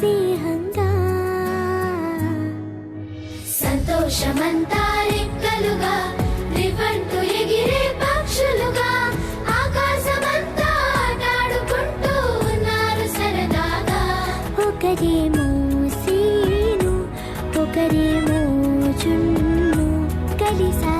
స్నేహంగా సంతోషమంతా రెక్కలుగా రివంటు ఎగిరే పక్షులుగా ఆకాశమంతా ఆటాడుకుంటూ ఉన్నారు సరదాగా. ఒకరేమో సీను ఒకరేమో చున్ను కలిసా